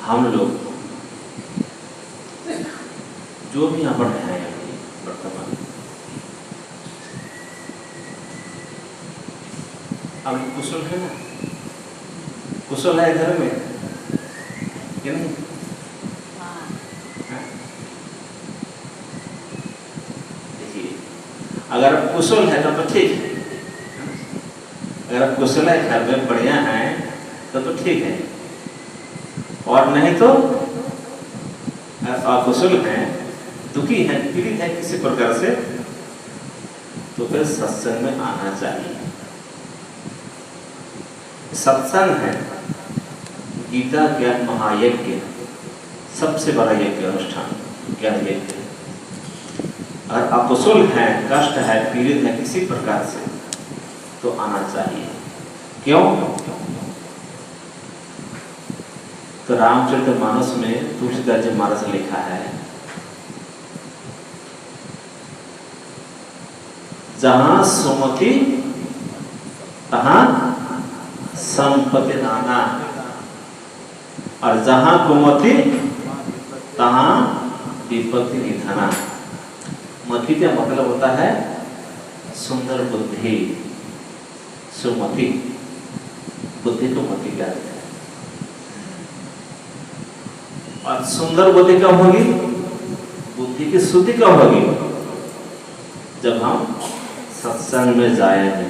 हम लोग जो भी यहाँ पर हैं अभी वर्तमान, अब कुशल है ना? कुशल है घर में कि नहीं? देखिए, अगर आप कुशल है तो ठीक है, अगर आप कुशल है घर में बढ़िया है तो ठीक है, और नहीं तो अकुशल है, दुखी है, पीड़ित है किसी प्रकार से, तो फिर सत्संग में आना चाहिए। सत्संग है गीता ज्ञान महायज्ञ, सबसे बड़ा यज्ञ अनुष्ठान ज्ञान यज्ञ। अगर अकुशल है, कष्ट है, पीड़ित है किसी प्रकार से, तो आना चाहिए। क्यों? तो रामचरितमानस में तुलसीदास जी महाराज ने लिखा है, जहां सुमति तहां संपत्ति नाना, और जहां कुमति तहां विपत्ति निधाना। मति का मतलब होता है सुंदर बुद्धि, सुमति, बुद्धि को मति कहते हैं। और सुंदर बुद्धि कब होगी? बुद्धि की शुद्धि कब होगी? जब हम सत्संग में जाएंगे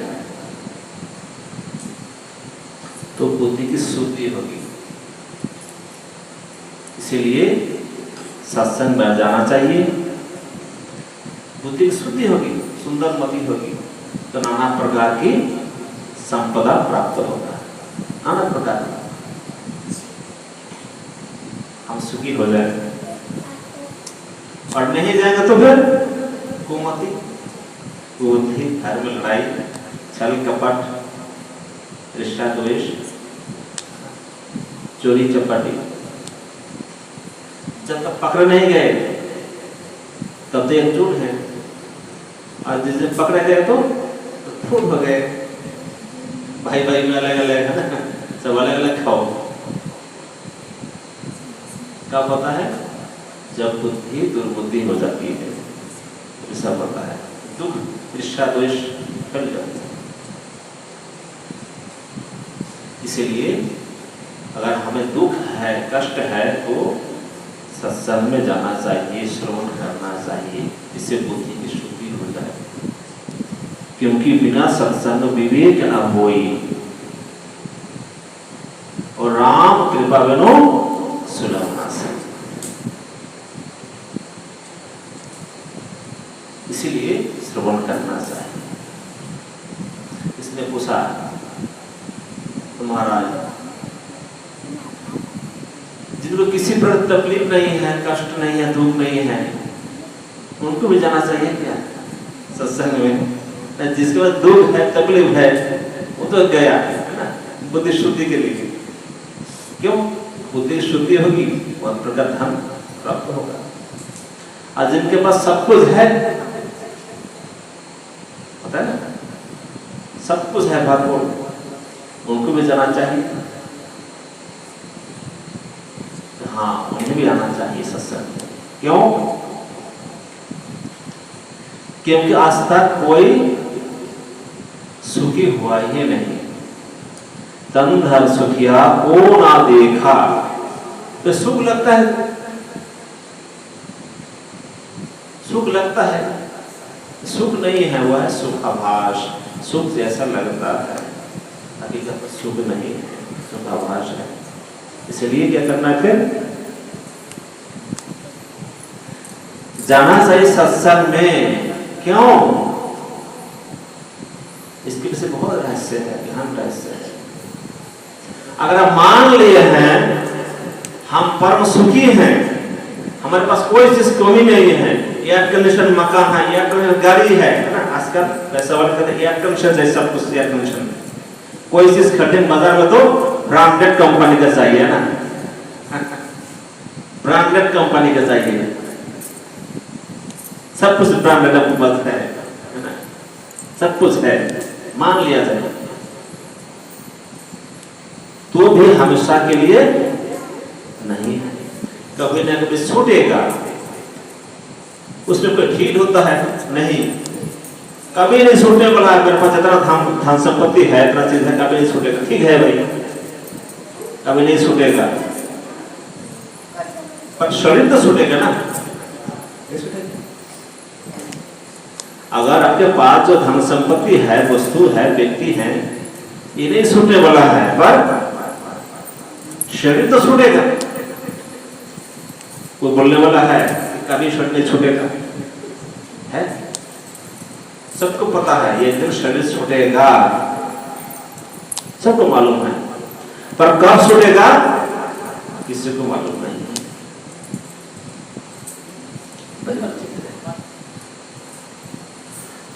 तो बुद्धि की शुद्धि होगी। इसीलिए सत्संग में जाना चाहिए, बुद्धि की शुद्धि होगी, सुंदर मति होगी, तो नाना प्रकार की संपदा प्राप्त होगा, नाना प्रकार की हम सुखी हो जाएंगे। और नहीं जाएंगे तो फिर कुमति, बुद्धि, घर में लड़ाई, छल कपट, रिश्ता द्वेष, चोरी चपाटी, जब तक पकड़े नहीं गए तब तो एकजुट है, और जिस दिन पकड़े गए तो फूट हो गए, भाई भाई में अलग अलग है ना, सब अलग अलग खाओ। कब होता है? जब बुद्धि दुर्बुद्धि हो जाती है, ऐसा होता है, दुख ईर्ष्या द्वेष फैल जाता है। इसीलिए अगर हमें दुख है, कष्ट है, तो सत्संग में जाना चाहिए, श्रवण करना चाहिए, इससे बुद्धि की शुद्धि हो जाए। क्योंकि बिना सत्संग विवेक न होई, और राम कृपा बिनु सुलभ ना सके। इसीलिए श्रवण करना चाहिए। इसने पूछा, तो महाराज जिनको किसी पर तकलीफ नहीं है, कष्ट नहीं है, दुख नहीं है, उनको भी जाना चाहिए क्या सत्संग में? जिसके पास दुख है, तकलीफ है, वो तो गया है ना बुद्धि शुद्धि के लिए। क्यों? बुद्धि शुद्धि होगी, बहुत प्रकार धन प्राप्त होगा। और जिनके पास सब कुछ है, पता है ना, सब कुछ है भरपूर, उनको भी जाना चाहिए। हाँ, उन्हें भी आना चाहिए सत्संग। क्यों? क्योंकि आज तक कोई सुखी हुआ ही नहीं। तन धर सुखिया को ना देखा, तो सुख लगता है, सुख लगता है, सुख नहीं है, वह है सुखाभास, सुख जैसा लगता है, हकीकत में सुख नहीं है, सुखाभास है। इसलिए क्या करना है? फिर जाना चाहिए सत्संग में। क्यों? इसके पीछे बहुत रहस्य है, गहन रहस्य है। अगर आप मान लिए हैं हम परम सुखी हैं, हमारे पास कोई चीज कमी नहीं है, एयर कंडीशन मकान है, एयर कंडीशन गाड़ी है ना, आजकल पैसा वाले कहते हैं एयर कंडीशन है, सब कुछ एयर कंडीशन। कोई चीज खरीदे बाजार में तो ब्रांडेड कंपनी का चाहिए ना, ब्रांडेड कंपनी का चाहिए, सब कुछ ब्रांडेड आपके पास है ना, सब कुछ है, मान लिया जाए, तो भी हमेशा के लिए नहीं कभी ना कभी छूटेगा। उसमें कोई ढील होता है नहीं, कभी नहीं छूटने वाला है। मेरे पास इतना धन संपत्ति है, इतना चीज है, कभी नहीं छूटेगा। ठीक है भाई, कभी नहीं छूटेगा, पर शरीर तो छूटेगा ना। अगर आपके पास जो धन संपत्ति है, वस्तु है, व्यक्ति है, ये नहीं छूटने वाला है, पर शरीर तो छूटेगा। वो बोलने वाला है कभी शरीर नहीं छूटेगा, है सबको पता है ये दिन शरीर छूटेगा, सबको मालूम है, पर कब छूटेगा किसी को मालूम नहीं।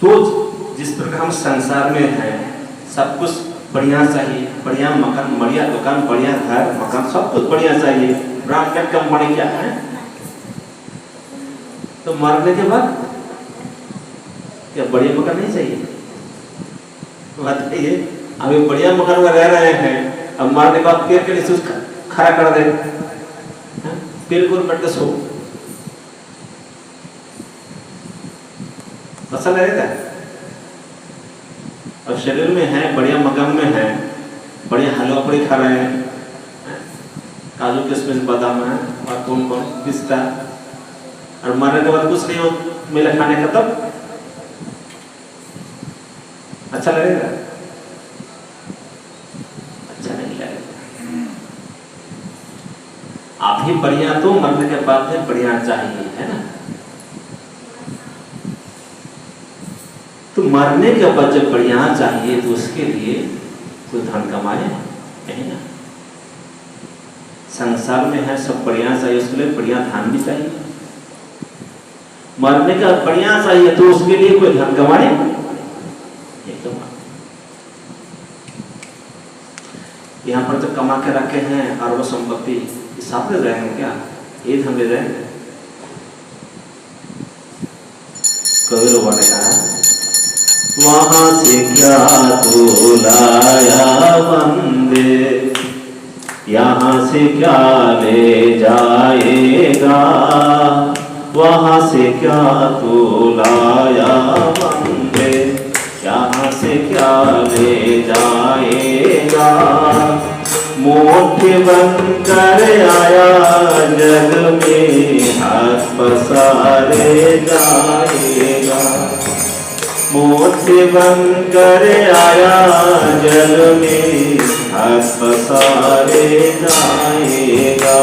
तो जिस प्रकार हम संसार में हैं, सब कुछ बढ़िया चाहिए, बढ़िया मकान, बढ़िया दुकान, बढ़िया घर मकान, सब कुछ बढ़िया चाहिए, ब्रांडेड कंपनी क्या है। तो मरने के बाद क्या बढ़िया मकान नहीं चाहिए? बताइए, अभी बढ़िया मकान में रह रहे हैं, अब मरने के बाद पेड़ के नीचे खड़ा कर दे, पेड़ को बैठ के सो, अच्छा लगेगा? और शरीर में है, बढ़िया मकान में है, बढ़िया हलवा पूरी खा रहे हैं, काजू किशमिश बादाम है और कौन कौन पिस्ता, और मरने के बाद कुछ नहीं हो मिला खाने का, तब अच्छा लगेगा? अच्छा नहीं लगेगा। आप ही बढ़िया तो मरने के बाद में बढ़िया चाहिए, है ना? तो मरने के बाद जब बढ़िया चाहिए तो उसके लिए कोई धन कमाए नहीं ना। संसार में है सब बढ़िया चाहिए, उसके लिए बढ़िया धन भी चाहिए। मरने का बढ़िया चाहिए तो उसके लिए कोई धन कमाए एकदम। यहाँ पर जो कमा के रखे हैं अरबों संपत्ति, साथ ले जाएंगे क्या? ये धन ले जाएंगे? कबीर बाबा ने कहा, वहां से क्या तू लाया बंदे, यहाँ से क्या ले जाएगा, वहां से क्या तू लाया बंदे, यहाँ से क्या ले जाएगा। मुट्ठी बनकर आया जग में, हाथ पसारे जाएगा। मुट्ठी बनकर आया जल में, हाथ पसारे जाएगा।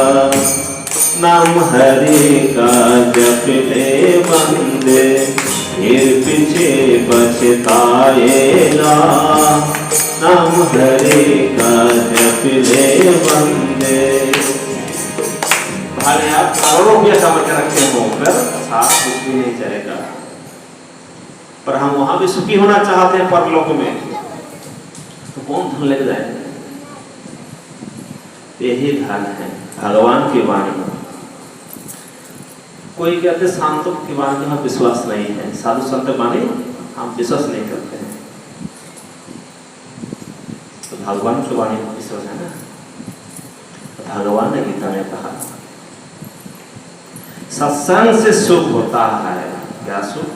नाम हरि का जप ले बंदे, फिर पीछे पछताएगा। नाम हरि का जप ले बंदे। भले आप करोड़ों रुपया कमा के रखे हो, पर साथ कुछ भी नहीं चलेगा। पर हम वहां भी सुखी होना चाहते हैं परलोक में, तो कौन धन लेके जाएगा? यही धन है भगवान की वाणी। कोई कहते संतों की वाणी में विश्वास नहीं है, साधु संत वाणी हम विश्वास नहीं करते हैं, तो भगवान की वाणी में विश्वास है ना। तो भगवान ने गीता में कहा, सत्संग से सुख होता है। क्या सुख?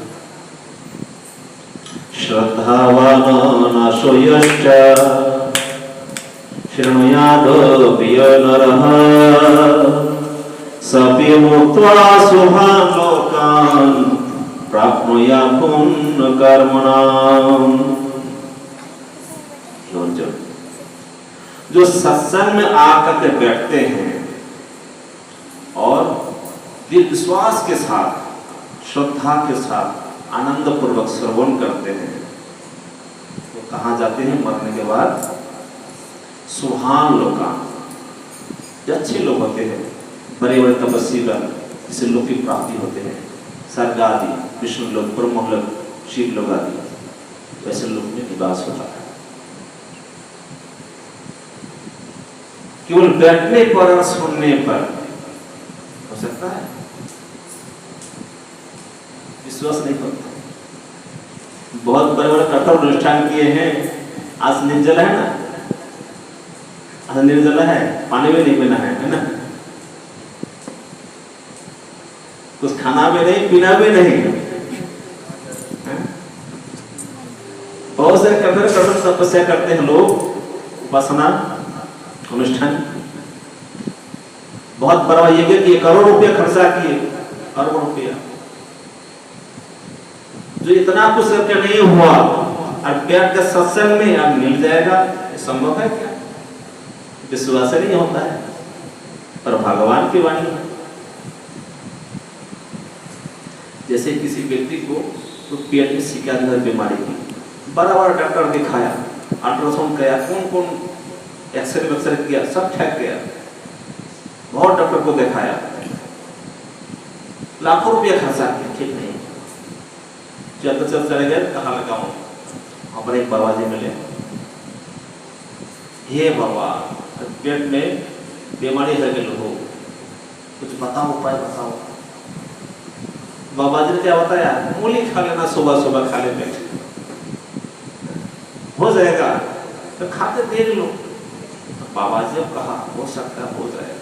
श्रद्धावानो नाशो यश्च शृणुयादपि नरः, सपि मुक्त्वा शुभान् लोकान् प्राप्नुयात् पुण्य कर्मणाम्। जो सत्संग में आकर के बैठते हैं और दिल विश्वास के साथ, श्रद्धा के साथ, आनंद पूर्वक श्रवण करते हैं, तो कहाँ जाते हैं मरने के बाद? सुहान लोकान, जो अच्छे लोग होते हैं, बड़े बड़े तपस्वी का जिसे लोग की प्राप्ति होते हैं, स्वर्ग आदि, विष्णु लोक, ब्रह्म लोक, शिव लोक आदि, वैसे लोग में निवास होता है। केवल बैठने पर और सुनने पर हो सकता है, विश्वास नहीं होता। बहुत बड़े बड़े कर्तव्य अनुष्ठान किए हैं, आज निर्जल है ना, आज निर्जल है, पानी भी नहीं पीना है ना, खाना भी नहीं, पीना भी नहीं। बहुत सारे कठोर तपस्या करते हैं लोग, उपासना अनुष्ठान, बहुत बड़ा यज्ञ किए, करोड़ रुपया खर्चा किए, करोड़ रुपया, जो इतना कुछ करके नहीं हुआ और बैठ के सत्संग में अब मिल जाएगा, संभव है क्या? विश्वास नहीं होता है, पर भगवान की वाणी है। जैसे किसी व्यक्ति को तो पेट में सिकंदर बीमारी थी, बड़ा बड़ा डॉक्टर दिखाया, अल्ट्रासाउंड किया, कौन कौन एक्सरे किया, सब ठीक गया, बहुत डॉक्टर को दिखाया, लाखों रुपया खर्चा किया, ठीक नहीं। चलते चले गए, कहाँ लगाऊं, अपने एक बाबा जी मिले, हे बाबा पेट में बीमारी है कि लोगों, कुछ बताओ, उपाय बताओ। बाबा जी ने क्या बताया, मूली खा लेना, सुबह सुबह खा ले, पेट हो जाएगा, तो खाते देख लो। तो बाबा जी ने कहा हो सकता हो जाएगा,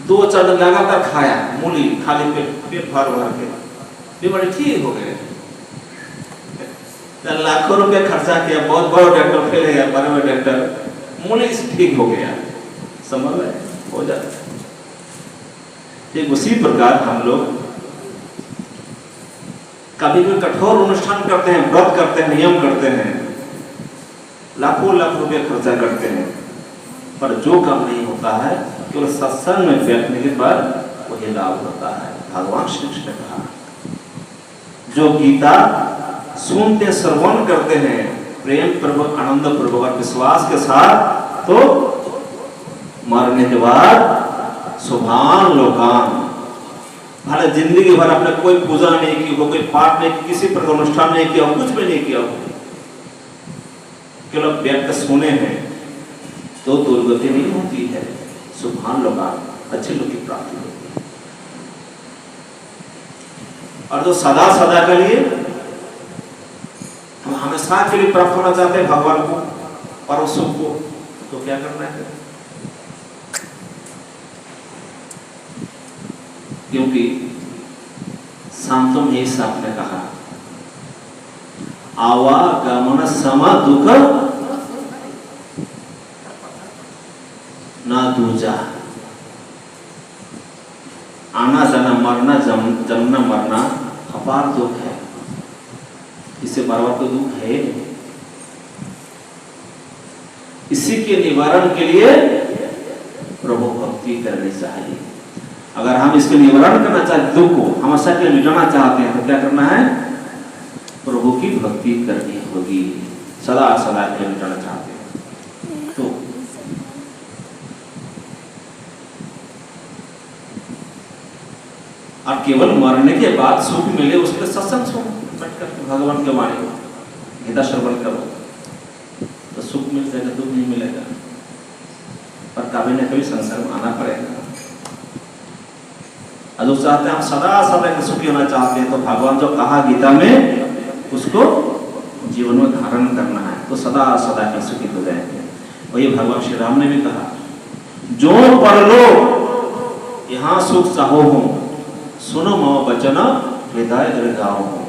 2-4 दिन लगातार खाया मूली, खाली पेट भर भर के, बीमारी ठीक हो गए। लाखों रुपए खर्चा किया, बहुत बड़ा डॉक्टर फेल गया, बड़े बड़े डॉक्टर, मूली से ठीक हो गया, समझ में हो जाता। ठीक उसी प्रकार हम लोग कभी भी कठोर अनुष्ठान करते हैं, व्रत करते हैं, नियम करते हैं, लाखों लाख रुपए खर्चा करते हैं, पर जो काम नहीं होता है, केवल सत्संग में बैठने के बाद वही लाभ होता है। भगवान श्री कृष्ण ने कहा, जो गीता सुनते श्रवण करते हैं प्रेम पूर्वक, आनंद पूर्वक और विश्वास के साथ, तो मरने के बाद शुभान लोकान, भले जिंदगी भर अपने कोई पूजा नहीं की हो, कोई पाठ नहीं की, किसी प्रकार अनुष्ठान नहीं किया हो, कुछ भी नहीं किया हो, केवल बैठ कर सुने हैं, तो दुर्गति नहीं होती है, शुभान लोकान, अच्छे लोग की प्राप्ति होती है। और जो सदा सदा के लिए, हम हमेशा के लिए प्राप्त होना चाहते हैं भगवान को, परम सुख को, तो क्या करना है? क्योंकि शांतों में इस आपने कहा, आवागमन सम दुख ना दूजा, आना जाना, मरना, जन्मना मरना अपार दुख है, इससे बराबर कोई दुख है। इसी के निवारण के लिए प्रभु भक्ति करनी चाहिए। अगर हम इसके निवारण करना चाहते, दुख को हमेशा के लिए मिटाना चाहते हैं, तो क्या करना है? प्रभु की भक्ति करनी होगी, सदा सदा के लिए मिटाना चाहते हैं तो। और केवल मरने के बाद सुख मिले उसके सत्संग सुनो, भगवान के वाणी गीता श्रवण करो, तो सुख मिल जाएगा, दुख नहीं मिलेगा, पर कभी न कभी संसार में आना पड़ेगा। जो चाहते हैं हम सदा सदा के सुखी होना चाहते हैं, तो भगवान जो कहा गीता में, उसको जीवन में धारण करना है, तो सदा सदा के सुखी हो जाएंगे। वही भगवान श्री राम ने भी कहा, जो परलोक यहाँ सुख चाहो हो, सुनो मो वचन हृदय दृढ़ाओ हो।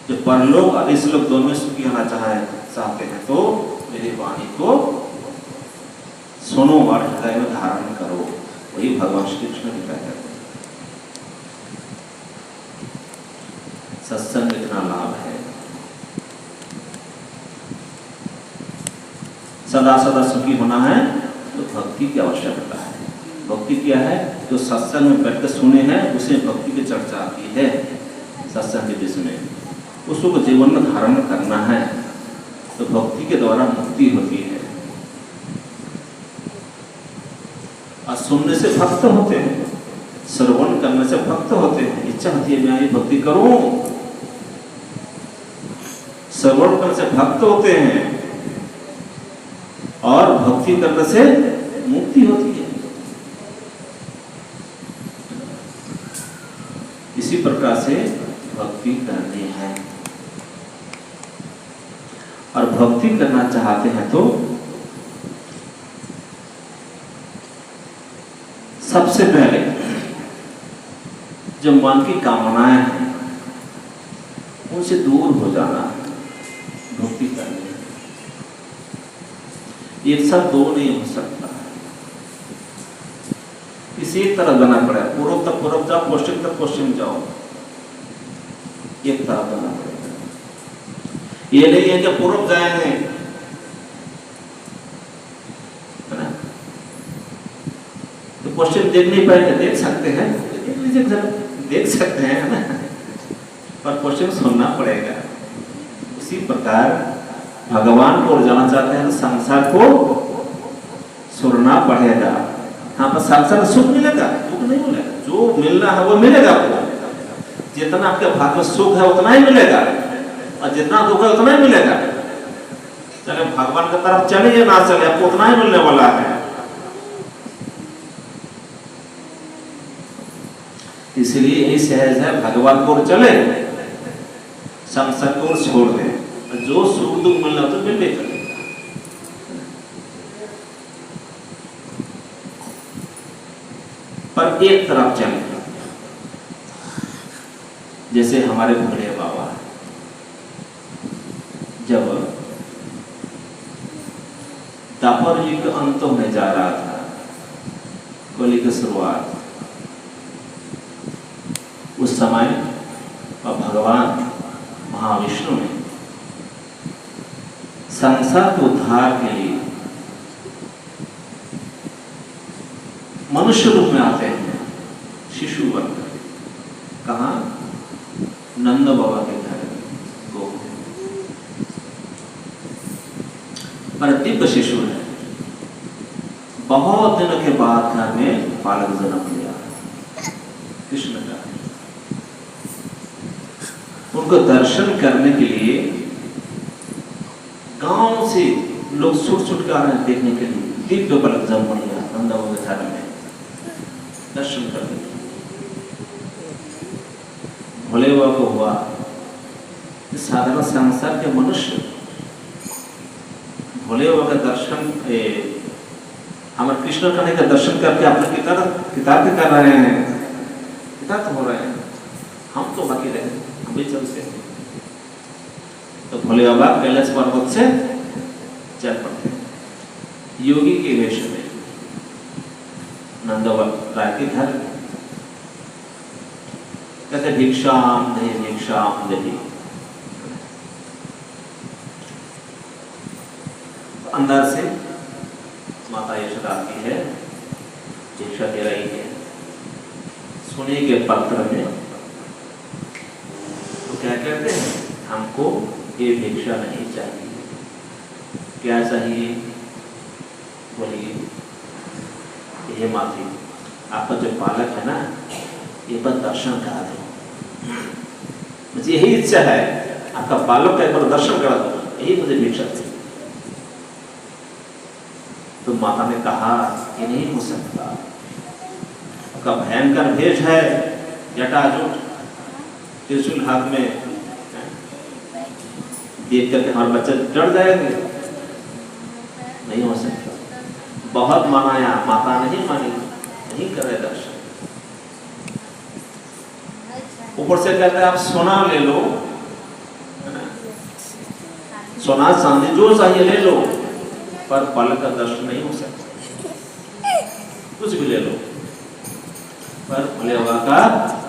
जो परलोक और इस लोक दोनों में सुखी होना चाहते हैं, तो मेरी वाणी को सुनो और हृदय में धारण करो। वही भगवान श्री कृष्ण ने कहते हैं। सत्संग इतना लाभ है, सदा सदा सुखी होना है, तो भक्ति की आवश्यकता है। भक्ति क्या है? जो सत्संग में बैठकर सुने हैं, उसे भक्ति की चर्चा आती है सत्संग के विषय में, उसको जीवन में धारण करना है, तो भक्ति के द्वारा मुक्ति होती है। और सुनने से भक्त होते हैं, श्रवण करने से भक्त होते हैं, इच्छा होती है मैं ये भक्ति करूं, श्रवण करने से भक्त होते हैं, और भक्ति करने से मुक्ति होती है। इसी प्रकार से भक्ति करनी है, और भक्ति करना चाहते हैं तो सबसे पहले जो मन की कामनाएं हैं उनसे दूर हो जाना, भक्ति करनी। एक साथ दो नहीं हो सकता, किसी एक तरफ जाना पड़ेगा। पूर्व तक पूर्व जाओ, पश्चिम तक पश्चिम जाओ, एक तरफ जाना पड़ेगा। ये नहीं है कि पूर्व जाएंगे, है ना, तो पश्चिम देख नहीं पाएंगे। देख सकते हैं, देख लीजिए जरा, देख सकते हैं, है ना, पर पश्चिम सुनना पड़ेगा। उसी प्रकार भगवान को जाना चाहते हैं तो संसार को सुनना पड़ेगा। हाँ, पर संसार सुख मिलेगा, दुख नहीं मिलेगा। जो मिलना है वो मिलेगा आपको। जितना आपके भाग्य में सुख है उतना ही मिलेगा, और जितना दुख है उतना ही मिलेगा। चले भगवान की तरफ चले या ना चले, आपको उतना ही मिलने वाला है। इसलिए यही सहज है, भगवान को चले, संसार को छोड़ दे। जो सुख दुख मिलना तो मिलने करेगा। पर एक तरफ चले, जैसे हमारे भोले बाबा जब द्वापर युग अंत होने जा रहा था, कली की शुरुआत, उस समय भगवान महाविष्णु ने संसार के उद्धार के लिए मनुष्य रूप में आते हैं, शिशु बनकर। कहाँ? नंद बाबा के घर को, पर दिव्य शिशु है। बहुत दिनों के बाद घर में बालक जन्म लिया, कृष्ण का। उनको दर्शन करने के लिए गांव से लोग छुट छुट के आ रहे हैं देखने के लिए। दिव्य बालक जन्म लिया नंद बाबा के घर में, दर्शन करने के लिए। भोले बाबा को हुआ साधारण संसार के मनुष्य भोले बाबा का दर्शन, हमारे कृष्ण कन्हैया का दर्शन करके अपने किताब कर रहे हैं, किताब हो रहे हैं। हम तो बाकी रहे, हम भी चलते हैं। तो भोले बाबा कैलाश पर्वत से चल पड़ते हैं योगी के वेश में नंद राय के घर। कहते भिक्षाम दे, भिक्षाम दे। अंदर से माता यशोदा आती है, भिक्षा दे रही है सोने के पत्र में। तो क्या कहते हैं, हमको ये भिक्षा नहीं चाहिए। क्या चाहिए? बोलिए। ये माती, आपका जो बालक है ना, ये पर दर्शन करा दो। मुझे यही इच्छा है, आपका बालक का एक बार दर्शन करा दो, यही मुझे भिक्षा थी। तो माता ने कहा कि नहीं हो सकता, आपका भयंकर भेष है, जटाजूट, त्रिशूल हाथ में, देख करके हमारे बच्चे डर जाएंगे। नहीं हो सकता। बहुत मनाया, माता नहीं मानी, नहीं करे दर्शन। ऊपर से कहते हैं आप सोना ले लो, सोना चांदी जो चाहिए ले लो, पर बालक का दर्शन नहीं हो सकता। कुछ भी ले लो, पर भोले बाबा का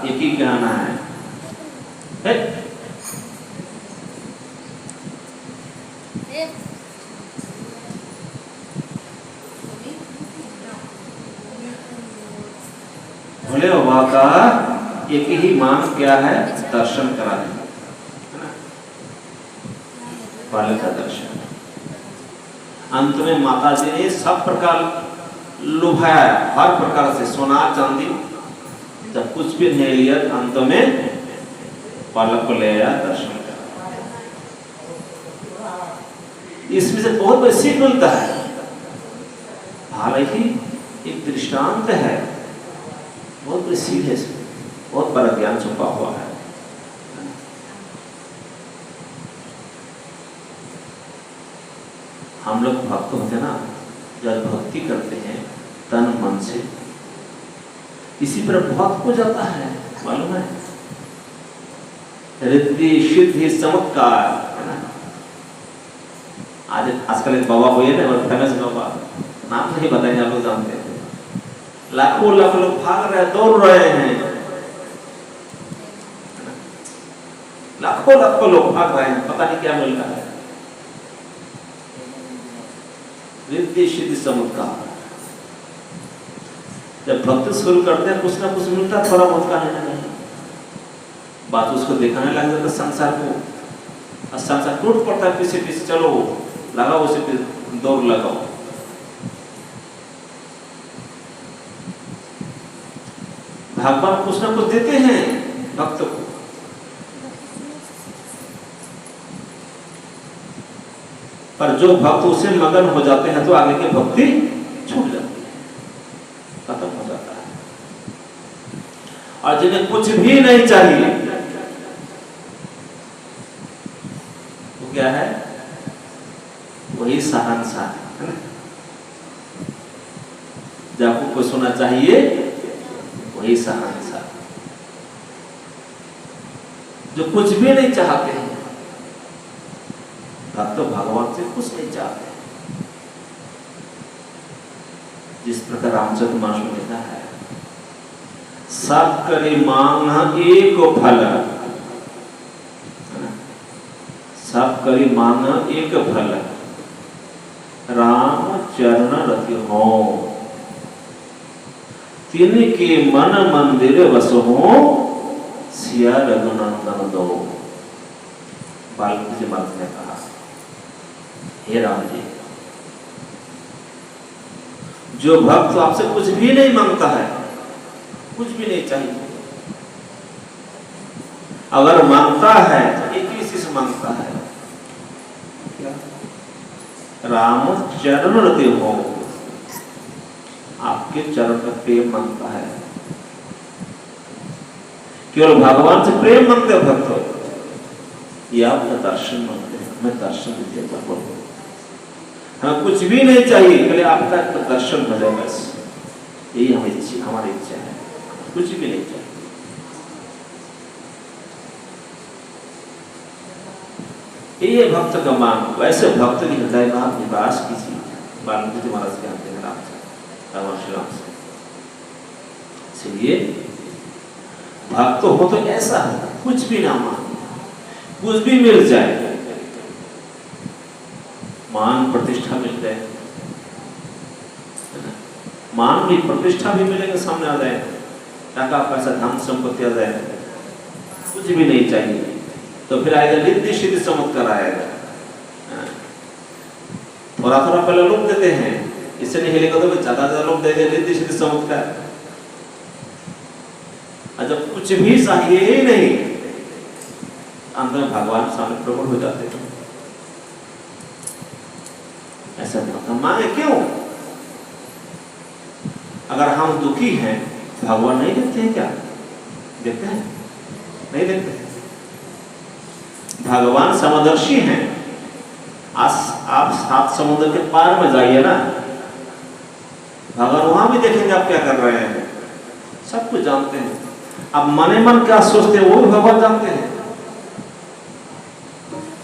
एक ही कहना है, भोले बाबा का एक ही मांग क्या है? दर्शन करा देना, बालक का दर्शन। अंत में माता जी ने सब प्रकार लुभाया, हर प्रकार से सोना चांदी, जब कुछ भी नहीं लिया, अंत में बालक को ले आया, दर्शन करा। इसमें से बहुत बड़ी सीख मिलता है। हालांकि एक दृष्टांत है, बहुत बड़ी सीख है इसमें, बहुत बड़ा ज्ञान छुपा हुआ है। हम लोग भक्त होते ना, जब भक्ति करते हैं तन मन से, इसी पर बहुत हो जाता है। मालूम है? रिद्धि सिद्धि चमत्कार है ना। आज आजकल एक बाबा हुए ना, फेमस बाबा, नाम नहीं बताएंगे, आप लोग जानते हैं। लाखों लाखों लोग भाग रहे हैं, दौड़ रहे हैं, लाखों लाखों लोग भाग रहे हैं, पता नहीं क्या मिल रहा है। रिद्धि सिद्धि चमत्कार। जब भक्त शुरू करते हैं कुछ ना कुछ मिलता, थोड़ा बहुत का नहीं, बात उसको दिखाने लग जाता संसार को, और संसार टूट पड़ता है पीछे पीछे, चलो लगाओ उसे, दौड़ लगाओ। भगवान कुछ ना कुछ देते हैं भक्त को, पर जो भक्त उसे मगन हो जाते हैं तो आगे की भक्ति छूट जाती है, खत्म हो जाता है। और जिन्हें कुछ भी नहीं चाहिए, वो क्या है? वही शहंशाह है ना। जब आपको कुछ होना चाहिए, वही शहंशाह। जो कुछ भी नहीं चाहते हैं, भक्त तो भगवान से कुछ नहीं चाहते। जिस प्रकार रामचंद्र मानस में लिखा है, सब करे मांग एक फल, सब करी मांग एक फल, राम चरण रति हो, तिनके मन मंदिर वस हो, सिया रघुनंदन दो। वाल्मीकि जी महाराज ने कहा, हे राम जी, जो भक्त आपसे कुछ भी नहीं मांगता है, कुछ भी नहीं चाहिए, अगर मांगता है तो एक ही चीज मांगता है, क्या? राम चरण रति हो, आपके चरण का प्रेम मांगता है। केवल भगवान से प्रेम मांगते भक्त, या आपका दर्शन मांगते हैं, हमें दर्शन दीजिए भगवान। हमें कुछ भी नहीं चाहिए, पहले आपका दर्शन हो जाए, बस यही हमारी इच्छा है, कुछ भी नहीं चाहिए। ये भक्त का मांग। वैसे भक्त की हृदय में आप निवास कीजिए। वाल्मीकि जी महाराज कहते हैं राम से, भगवान श्री राम से। इसलिए भक्त हो तो ऐसा हो, कुछ भी ना मांगे, कुछ भी मिल जाए, मान प्रतिष्ठा मिल जाए, मान भी प्रतिष्ठा भी मिलेगा, सामने आ जाए, टका पैसा धन संपत्ति आ जाए, कुछ भी नहीं चाहिए, तो फिर आएगा रिद्धि सिद्धि चमत्कार आएगा। थोड़ा थोड़ा पहले लोग देते हैं, इससे नहीं हिलेगा तो ज्यादा ज्यादा लोग देंगे रिद्धि सिद्धि चमत्कार। जब कुछ भी चाहिए ही नहीं, अंत में भगवान सामने प्रकट हो जाते हैं। ऐसा नहीं मांगे क्यों? अगर हम दुखी हैं, भगवान नहीं देखते हैं क्या? देखते हैं? नहीं देखते। भगवान समदर्शी हैं। आप 7 समुद्र के पार में जाइए ना, भगवान वहां भी देखेंगे आप क्या कर रहे हैं, सब कुछ जानते हैं। अब मने मन क्या सोचते हैं वो भी भगवान जानते हैं।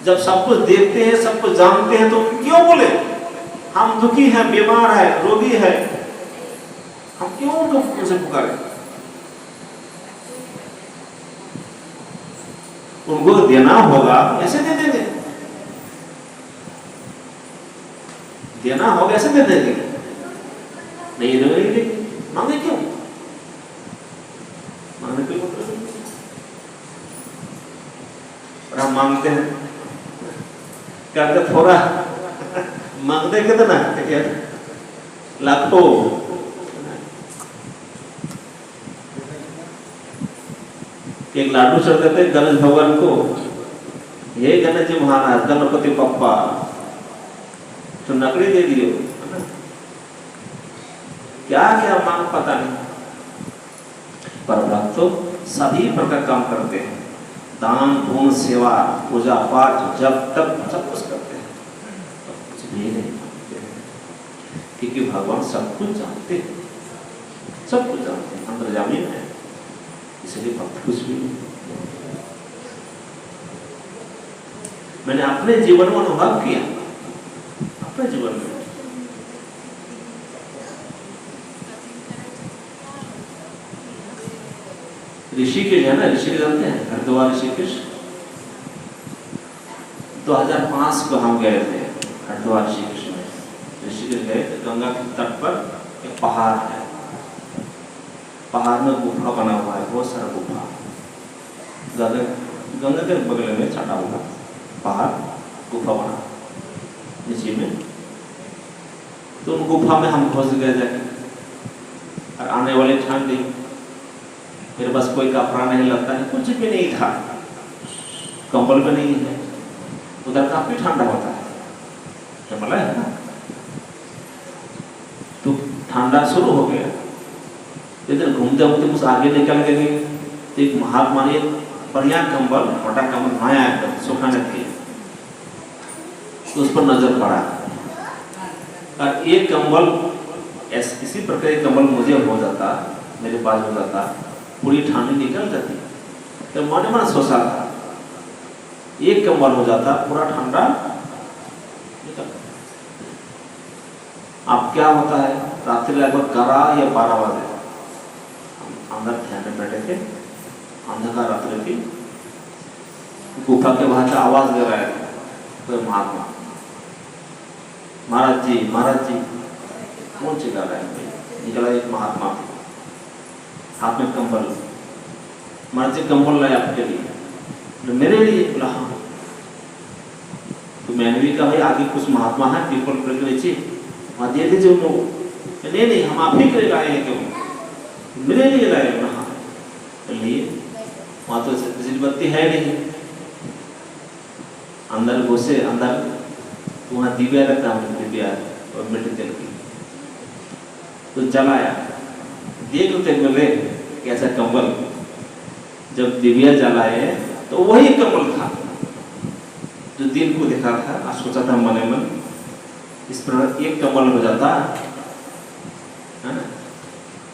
जब सब कुछ देखते हैं, सब कुछ जानते हैं, तो क्यों बोले हम दुखी हैं, बीमार है, रोगी है, हम क्यों उनसे पुकारे? उनको देना होगा, ऐसे दे देंगे, देना होगा ऐसे दे देंगे, नहीं देंगे, मांगे क्यों? मांगने के मतलब और हम मांगते हैं क्या करते, थोड़ा मांगते कितना लाखों। एक लाडू चढ़ देते गणेश भगवान को, ये गणेश जी महाराज, गणपति पप्पा, तो नकली दे दियो, क्या क्या मांग पता नहीं। पर भक्त तो सभी प्रकार काम करते हैं, दान पुण्य सेवा पूजा पाठ जब तक सब कुछ करते हैं, कुछ भी नहीं मांगते हैं, क्योंकि भगवान सब कुछ जानते हैं, सब कुछ जानते हैं, अंतर्यामी है। इसलिए भक्त कुछ भी नहीं। मैंने अपने जीवन में अनुभव किया, अपने जीवन में। ऋषिकेश है ना, ऋषिकेश जानते हैं, हरिद्वार ऋषिकेश। 2005 को हम गए थे हरिद्वार ऋषिकेश में। ऋषिकेश गए थे, गंगा के तट पर एक पहाड़ है, पहाड़ में गुफा बना हुआ है, बहुत सारा गुफा। गंगा के बगल में छटा हुआ पहाड़, गुफा बना नीचे में। तो उन गुफा में हम घुस गए जाके, और आने वाले ठंडी, मेरे पास कोई कपड़ा नहीं लगता है, कुछ भी नहीं था, कंबल भी नहीं है। उधर काफी ठंडा होता है, हिमालय है ना, तो ठंडा शुरू हो गया। इधर घूमते घूमते कुछ आगे निकल गए, एक महात्मा ने बढ़िया कंबल, मोटा कंबल नया एकदम सुखाने के, तो उस पर नजर पड़ा। और एक कंबल इसी प्रकार एक कंबल मुझे हो जाता, मेरे पास हो जाता, पूरी ठंडी निकल जाती। तो मन मन सोचा था, एक कंबल हो जाता, पूरा ठंडा निकल। अब क्या होता है, रात्रि लगभग 11 या 12 बजे हम अंदर ध्यान में बैठे थे, अंधकार रात्रि थी। गुफा के बाहर से आवाज दे रहा है कोई महात्मा, महाराज जी, महाराज जी। कौन चिल्ला रहा है? निकला एक महात्मा, हाथ में कंबल। महाराज जी कंबल लाए आपके लिए, तो मेरे लिए? बोला हाँ। तो मैंने भी कहा भाई आगे कुछ महात्मा है पीपल पेड़ के नीचे, वहाँ दे दीजिए उन लोगों। नहीं नहीं, हम आप ही के लिए लाए हैं, क्यों? मेरे लिए लाए? बोला हाँ। चलिए, वहाँ तो बत्ती है नहीं। अंदर घुसे, अंदर तो वहाँ दिव्या रखा है, दिव्या और मिट्टी तेल की, तो जलाया। देख लो बोले कैसा कंबल। जब दिव्या जलाए तो वही कंबल था जो दिन को देखा था। आज सोचा था मने मन, इस पर एक कंबल हो जाता है ना,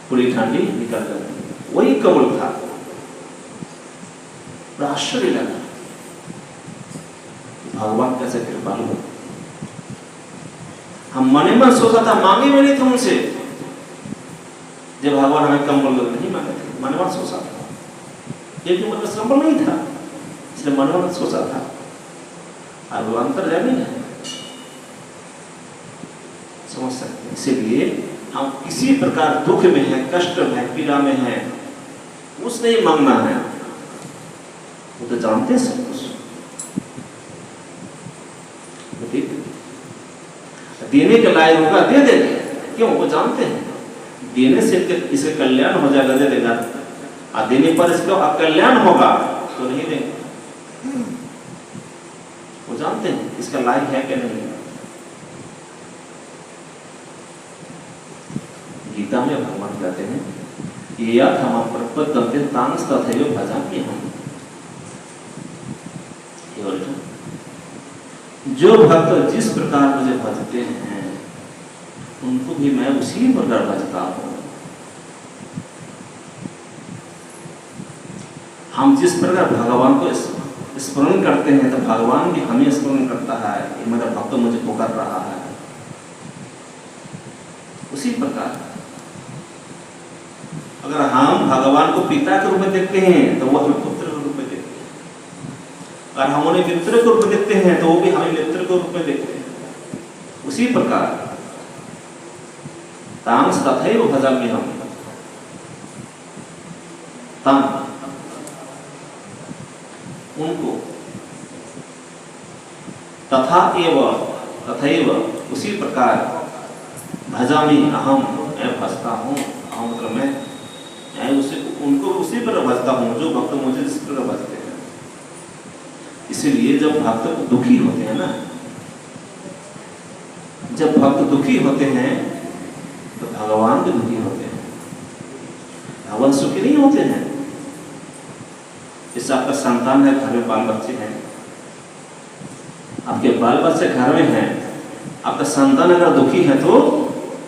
पूरी ठंडी निकल जाती। वही कंबल था, बड़ा आश्चर्य लगा, भगवान कैसे कृपालु। हम मने मन सोचा था, मांगे भी नहीं थे उनसे, जब भगवान हमें कंबल नहीं मांगे थे, मन मन सोचा था। एक मन में कंबल नहीं था, इसलिए मन मन सोचा था। और वो अंतर जाने है, समझ सकते। इसीलिए हम किसी प्रकार दुख में है, कष्ट में है, पीड़ा में है, उसने ही मांगना है। वो तो जानते हैं सब कुछ, ठीक। देने के लायक होगा दे देंगे, क्यों? वो जानते हैं देने से इसे कल्याण हो जाएगा, दे देगा। और देने पर इसका अकल्याण होगा तो नहीं देंगे। वो जानते हैं इसका लायक है कि नहीं। गीता में भगवान कहते हैं, ये हम प्रपद्यन्ते तांस तथैव भजाम्यहम् हम। जो भक्त जिस प्रकार मुझे भजते हैं, उनको भी मैं उसी प्रकार भजता हूं। हम जिस प्रकार भगवान को स्मरण करते हैं, तो भगवान भी हमें स्मरण करता है, ये मेरा भक्त मुझे पुकार रहा है। उसी प्रकार अगर हम भगवान को पिता के रूप में देखते हैं, तो वो हमें पुत्र के रूप में देखते हैं। अगर हम उन्हें मित्र के रूप में देखते हैं, तो वो भी हमें मित्र के रूप में देखते हैं। उसी प्रकार तांस तथैव भजाम्यहम् तम, उनको, तथा एव तथैव उसी प्रकार, भजामि अहम, मैं भजता हूँ। अहम मतलब मैं उसी उनको उसी पर भजता हूँ जो भक्त मुझे जिस पर भजते हैं। इसीलिए जब भक्त दुखी होते हैं ना, जब भक्त दुखी होते हैं तो भगवान भी दुखी होते हैं। भगवान सुखी नहीं होते हैं। जैसे आपका संतान है, घर में बाल बच्चे हैं, आपके बाल बच्चे घर में हैं, आपका संतान अगर दुखी है तो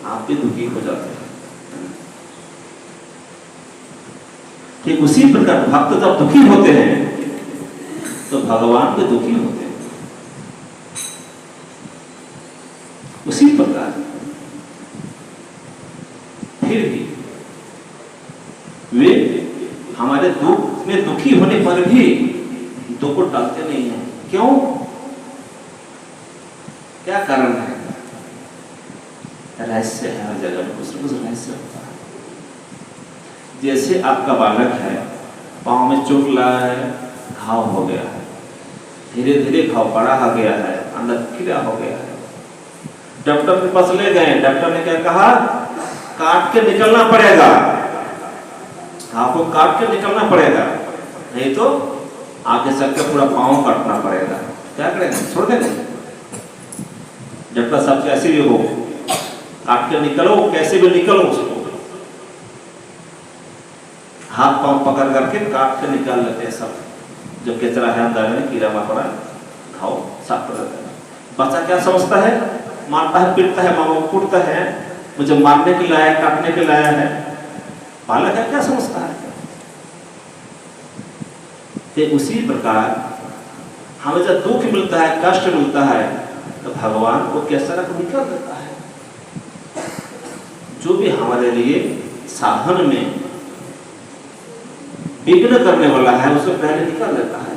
आप भी दुखी हो जाते हैं। ठीक उसी प्रकार भक्त जब दुखी होते हैं तो भगवान भी दुखी होते हैं। उसी प्रकार फिर भी वे हमारे दुख में दुखी होने पर भी दुख को टालते नहीं हैं। क्यों? क्या कारण है? रहस्य है, हर जगह में कुछ न कुछ रहस्य होता है। जैसे आपका बालक है, पांव में चोट लगा है, घाव हो गया है, धीरे धीरे घाव बड़ा हो गया है, अंदर कीड़ा हो गया है, डॉक्टर के पास ले गए, डॉक्टर ने क्या कहा? काट के निकलना पड़ेगा, घाव को काट के निकलना पड़ेगा, नहीं तो आगे चल के पूरा पांव काटना पड़ेगा। क्या करेंगे? छोड़ देंगे? डॉक्टर साहब कैसे भी हो, काट के निकलो, कैसे भी निकलो, उसको हाथ पांव पकड़ करके काट के निकाल लेते हैं सब, जो कचरा है अंदर में, कीड़ा मकोड़ा, घाव साफ कर देते हैं। बच्चा क्या समझता है? मारता है, पीटता है, मामा कूटता है, मुझे मारने के लाया, काटने के लाया है। बालक है, क्या समझता है? तो उसी प्रकार हमें जब दुख मिलता है, कष्ट मिलता है, तो भगवान को कैसा रख निकल देता है। जो भी हमारे लिए साधन में विघ्न करने वाला है, उसे पहले निकाल देता है।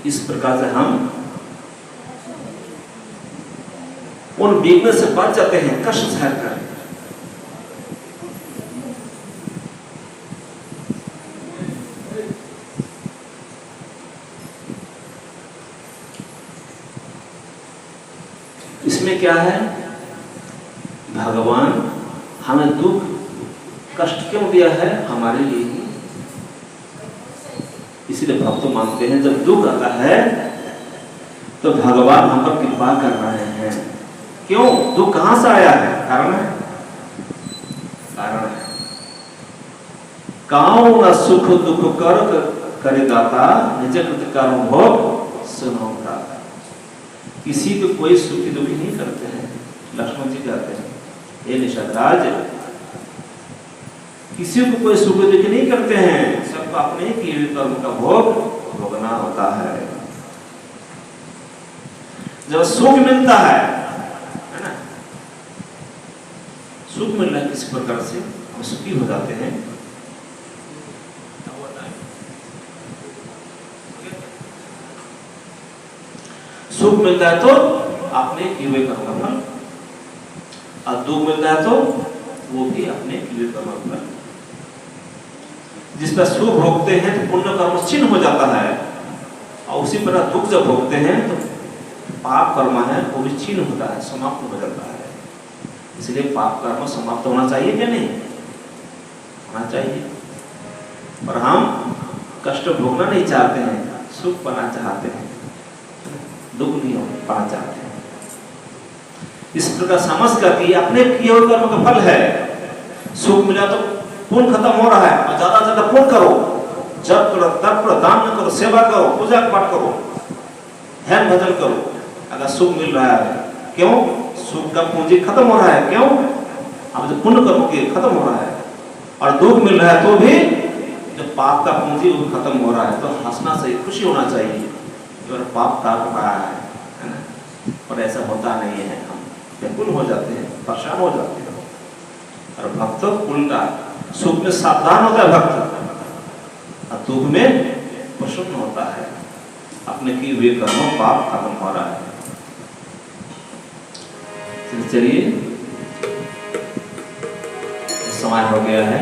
इस प्रकार से हम उन विघ्न से बच जाते हैं, कष्ट सहन कर। इसमें क्या है? भगवान हमें दुख कष्ट क्यों दिया है? हमारे लिए ही। इसलिए भक्त मानते हैं जब दुख आता है तो भगवान हम पर कृपा कर रहे हैं। क्यों? दुख कहां से आया है? कारण है, कारण है। काऊ न सुख दुख कर करे दाता, निज कृत का अनुभव सुनो दाता। किसी को कोई सुखी दुखी नहीं करते हैं। लक्ष्मण जी कहते हैं, ये निषादराज, किसी को कोई सुख दुखी नहीं करते हैं, सबको अपने ही किए हुए कर्म का भोग भोगना होता है। जब सुख मिलता है ना, सुख मिल रहा है किसी प्रकार से, हम सुखी हो जाते हैं। सुख मिलता है तो अपने किए हुए कर्म का फल, और दुख मिलता है तो वो भी अपने किए हुए कर्म का फल। जिस पर सुख भोगते हैं तो पुण्य कर्म क्षीण हो जाता है, और उसी तरह दुख जब भोगते हैं तो पाप कर्म है वो भी क्षीण होता है, समाप्त हो जाता है। इसलिए पाप कर्म समाप्त होना चाहिए क्या नहीं? होना चाहिए। और हम कष्ट भोगना नहीं चाहते हैं, सुख पाना चाहते हैं, दुख नहीं पाना चाहते हैं। इस प्रकार समझ कर कि अपने किए हुए कर्म का फल है। सुख मिला तो पुण्य खत्म हो रहा है, और ज्यादा ज्यादा पुण्य करो, जप करो, तप करो, दान करो, सेवा करो, पूजा पाठ करो, ध्यान भजन करो। अगर सुख मिल रहा है, क्यों? सुख का पूंजी खत्म हो रहा है, क्यों? अब जो पुण्य कर्म के खत्म हो रहा है। और दुख मिल रहा है तो भी जो पाप का पूंजी वो खत्म हो रहा है, तो हंसना चाहिए, खुशी होना चाहिए। और पाप काट रहा है ना, पर ऐसा होता नहीं है। हम व्याकुल हो जाते हैं, परेशान हो जाते हैं। और भक्त उल्टा, सुख में सावधान होता है भक्त, और दुख में प्रसन्न होता है। अपने किए हुए कर्मों पाप खत्म हो रहा है। चलिए, समय हो गया है।